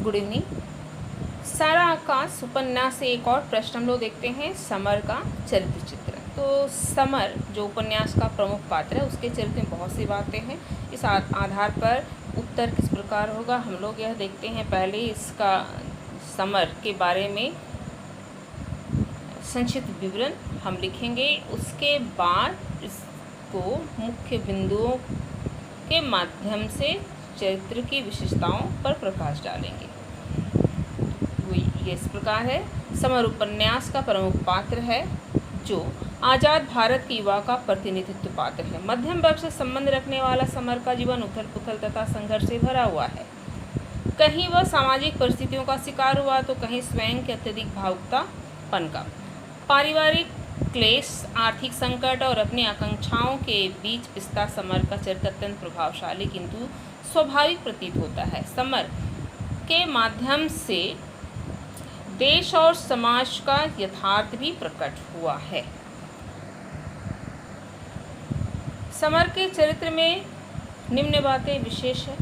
Good evening. सारा आकाश उपन्यास से एक और प्रश्न हम लोग देखते हैं, समर का चरित्र चित्र। तो समर जो उपन्यास का प्रमुख पात्र है, उसके चरित्र में बहुत सी बातें हैं। इस आधार पर उत्तर किस प्रकार होगा हम लोग यह देखते हैं। पहले इसका समर के बारे में संक्षिप्त विवरण हम लिखेंगे, उसके बाद इसको मुख्य बिंदुओं के माध्यम से चरित्र की विशेषताओं पर प्रकाश डालेंगे। ये इस प्रकार है। समर उपन्यास का प्रमुख पात्र है जो आज़ाद भारत के युवा का प्रतिनिधित्व पात्र है। मध्यम वर्ग से संबंध रखने वाला समर का जीवन उथल पुथल तथा संघर्ष से भरा हुआ है। कहीं वह सामाजिक परिस्थितियों का शिकार हुआ तो कहीं स्वयं के अत्यधिक भावुकतापन का। पारिवारिक क्लेश, आर्थिक संकट और अपनी आकांक्षाओं के बीच पिसता समर का चरित्र अत्यंत प्रभावशाली किंतु स्वाभाविक प्रतीत होता है। समर के माध्यम से देश और समाज का यथार्थ भी प्रकट हुआ है। समर के चरित्र में निम्न बातें विशेष है।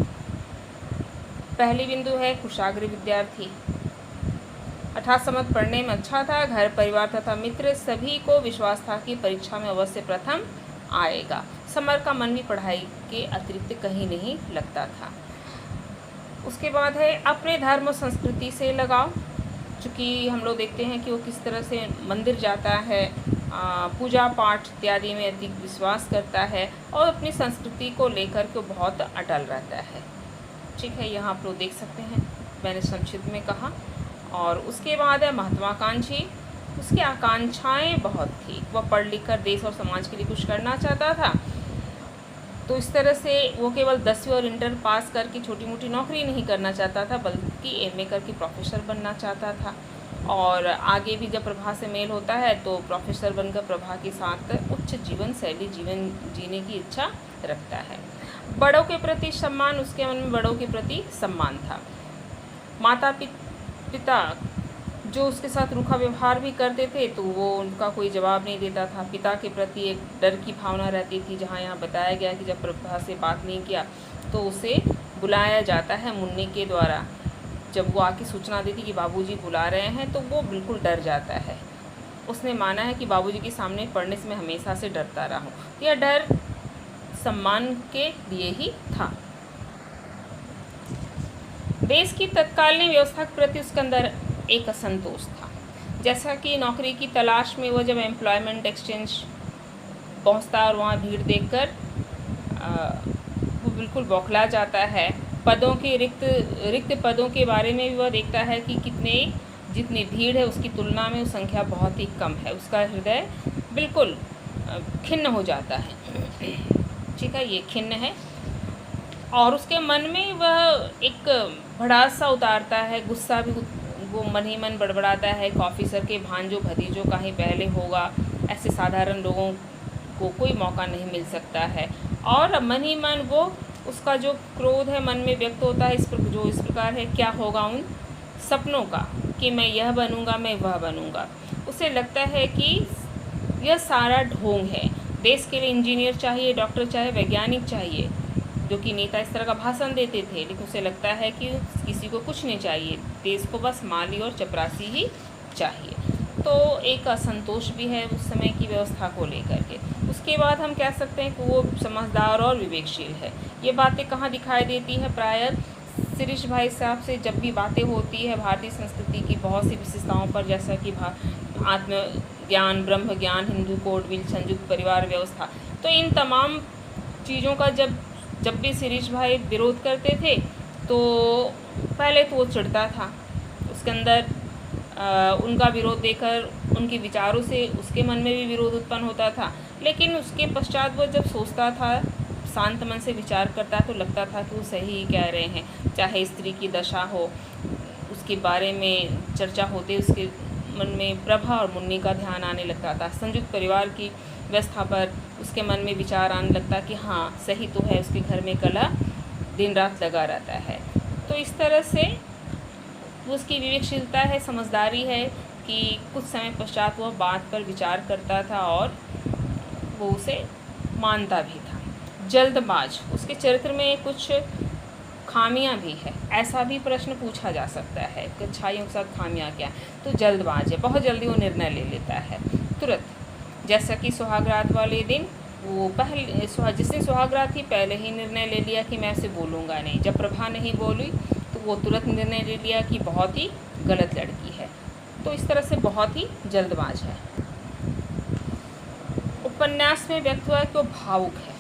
पहली बिंदु है कुशाग्र विद्यार्थी। 18 पढ़ने में अच्छा था। घर परिवार तथा मित्र सभी को विश्वास था कि परीक्षा में अवश्य प्रथम आएगा। समर का मन भी पढ़ाई के अतिरिक्त कहीं नहीं लगता था। उसके बाद है अपने धर्म और संस्कृति से लगाव। चूँकि हम लोग देखते हैं कि वो किस तरह से मंदिर जाता है, पूजा पाठ इत्यादि में अधिक विश्वास करता है और अपनी संस्कृति को लेकर के बहुत अटल रहता है। ठीक है, यहाँ आप लोग देख सकते हैं, मैंने संक्षिप्त में कहा। और उसके बाद है महत्वाकांक्षी। उसकी आकांक्षाएं बहुत थी। वह पढ़ लिख कर देश और समाज के लिए कुछ करना चाहता था। तो इस तरह से वो केवल 10वीं और इंटर पास करके छोटी मोटी नौकरी नहीं करना चाहता था, बल्कि एमए करके प्रोफेसर बनना चाहता था। और आगे भी जब प्रभा से मेल होता है तो प्रोफेसर बनकर प्रभा के साथ उच्च जीवन शैली जीने की इच्छा रखता है। बड़ों के प्रति सम्मान, उसके मन में बड़ों के प्रति सम्मान था। माता पिता जो उसके साथ रूखा व्यवहार भी करते थे तो वो उनका कोई जवाब नहीं देता था। पिता के प्रति एक डर की भावना रहती थी। जहाँ यहाँ बताया गया कि जब प्रभा से बात नहीं किया तो उसे बुलाया जाता है मुन्नी के द्वारा। जब वो आके सूचना देती कि बाबूजी बुला रहे हैं तो वो बिल्कुल डर जाता है। उसने माना है कि बाबूजी के सामने पढ़ने से मैं हमेशा से डरता रहा हूँ। यह डर सम्मान के लिए ही था। देश की तत्कालीन व्यवस्था के प्रति उसके अंदर एक असंतोष था। जैसा कि नौकरी की तलाश में वो जब एम्प्लॉयमेंट एक्सचेंज पहुंचता और वहाँ भीड़ देखकर वो बिल्कुल बौखला जाता है। पदों के रिक्त पदों के बारे में भी वह देखता है कि जितनी भीड़ है उसकी तुलना में वो संख्या बहुत ही कम है। उसका हृदय बिल्कुल खिन्न हो जाता है। ठीक है, ये खिन्न है। और उसके मन में वह एक भड़ास सा उतारता है, गुस्सा भी वो मन ही मन बड़बड़ाता है। एक ऑफिसर के भांजों भतीजों का ही पहले होगा, ऐसे साधारण लोगों को कोई मौका नहीं मिल सकता है। और मन ही मन वो उसका जो क्रोध है मन में व्यक्त होता है इस प्रकार है, क्या होगा उन सपनों का कि मैं यह बनूंगा, मैं वह बनूंगा। उसे लगता है कि यह सारा ढोंग है। देश के लिए इंजीनियर चाहिए, डॉक्टर चाहिए, वैज्ञानिक चाहिए, जो कि नेता इस तरह का भाषण देते थे। लेकिन उसे लगता है कि किसी को कुछ नहीं चाहिए, देश को बस माली और चपरासी ही चाहिए। तो एक असंतोष भी है उस समय की व्यवस्था को लेकर के। उसके बाद हम कह सकते हैं कि वो समझदार और विवेकशील है। ये बातें कहाँ दिखाई देती है? प्रायः शिरीष भाई साहब से जब भी बातें होती है भारतीय संस्कृति की बहुत सी विशेषताओं पर, जैसा कि आत्मज्ञान, ब्रह्म ज्ञान, हिंदू कोड बिल, संयुक्त परिवार व्यवस्था, तो इन तमाम चीज़ों का जब भी शिरीष भाई विरोध करते थे तो पहले तो वो चिढ़ता था। उसके अंदर उनका विरोध देखकर उनके विचारों से उसके मन में भी विरोध उत्पन्न होता था। लेकिन उसके पश्चात वो जब सोचता था, शांत मन से विचार करता तो लगता था कि वो सही ही कह रहे हैं। चाहे स्त्री की दशा हो, उसके बारे में चर्चा होते उसके मन में प्रभा और मुन्नी का ध्यान आने लगता था। संयुक्त परिवार की व्यवस्था पर उसके मन में विचार आने लगता कि हाँ सही तो है, उसके घर में कला दिन रात लगा रहता है। तो इस तरह से उसकी विवेकशीलता है, समझदारी है कि कुछ समय पश्चात वह बात पर विचार करता था और वो उसे मानता भी था। जल्दबाज, उसके चरित्र में कुछ खामियां भी है, ऐसा भी प्रश्न पूछा जा सकता है कि अच्छाइयों के साथ खामियां क्या है। तो जल्दबाज है, बहुत जल्दी वो निर्णय ले लेता है तुरंत। जैसा कि सुहागरात वाले दिन वो जिस दिन सुहागरात थी पहले ही निर्णय ले लिया कि मैं उसे बोलूँगा नहीं। जब प्रभा नहीं बोली तो वो तुरंत निर्णय ले लिया कि बहुत ही गलत लड़की है। तो इस तरह से बहुत ही जल्दबाज है। उपन्यास में व्यक्त हुआ कि वो भावुक है,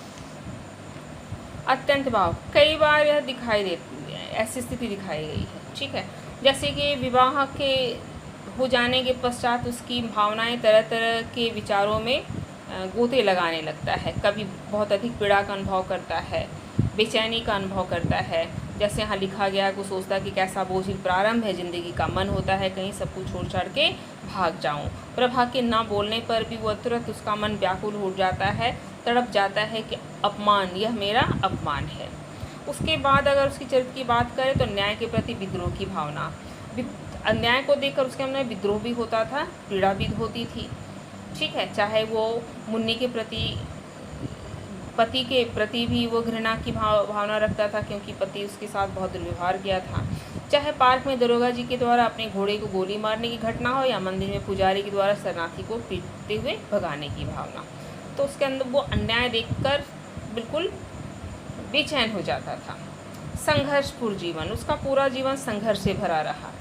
अत्यंत भावुक। कई बार यह दिखाई देती है, ऐसी स्थिति दिखाई गई है, ठीक है। जैसे कि विवाह के हो जाने के पश्चात उसकी भावनाएं तरह तरह के विचारों में गोते लगाने लगता है। कभी बहुत अधिक पीड़ा का अनुभव करता है, बेचैनी का अनुभव करता है। जैसे यहाँ लिखा गया है, को सोचता है कि कैसा बोझिल प्रारंभ है ज़िंदगी का, मन होता है कहीं सब कुछ छोड़ छाड़ के भाग जाऊँ। प्रभा के ना बोलने पर भी वह तुरंत उसका मन व्याकुल हो जाता है, तड़प जाता है कि अपमान, यह मेरा अपमान है। उसके बाद अगर उसकी चरित्र की बात करें तो न्याय के प्रति विद्रोह की भावना, अन्याय को देखकर उसके मन में विद्रोह भी होता था, पीड़ा भी होती थी, ठीक है। चाहे वो मुन्नी के प्रति, पति के प्रति भी वो घृणा की भावना रखता था क्योंकि पति उसके साथ बहुत दुर्व्यवहार किया था। चाहे पार्क में दरोगा जी के द्वारा अपने घोड़े को गोली मारने की घटना हो या मंदिर में पुजारी के द्वारा शरणार्थी को पीटते हुए भगाने की भावना, तो उसके अंदर वो अन्याय देखकर बिल्कुल बेचैन हो जाता था। संघर्षपूर्ण जीवन, उसका पूरा जीवन संघर्ष से भरा रहा।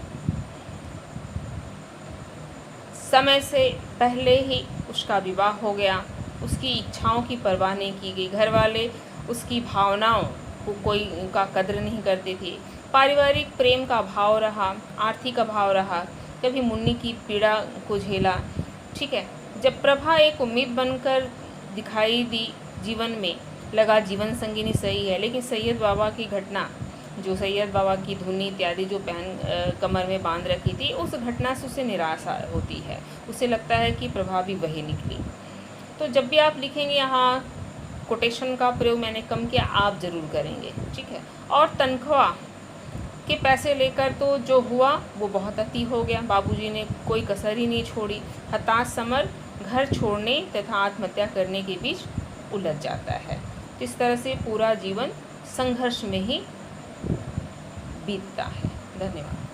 समय से पहले ही उसका विवाह हो गया, उसकी इच्छाओं की परवाह नहीं की गई, घर वाले उसकी भावनाओं को कोई का कद्र नहीं करते थे। पारिवारिक प्रेम का अभाव रहा, आर्थिक अभाव रहा, कभी मुन्नी की पीड़ा को झेला, ठीक है। जब प्रभा एक उम्मीद बनकर दिखाई दी जीवन में, लगा जीवन संगिनी सही है, लेकिन सैयद बाबा की घटना, जो सैयद बाबा की धुनी इत्यादि जो पहन कमर में बांध रखी थी, उस घटना से उसे निराशा होती है। उसे लगता है कि प्रभा भी वही निकली। तो जब भी आप लिखेंगे, यहाँ कोटेशन का प्रयोग मैंने कम किया, आप ज़रूर करेंगे, ठीक है। और तनख्वाह के पैसे लेकर तो जो हुआ वो बहुत अति हो गया। बाबूजी ने कोई कसर ही नहीं छोड़ी। हताश समर घर छोड़ने तथा आत्महत्या करने के बीच उलझ जाता है। तो इस तरह से पूरा जीवन संघर्ष में ही बीतता है। धन्यवाद।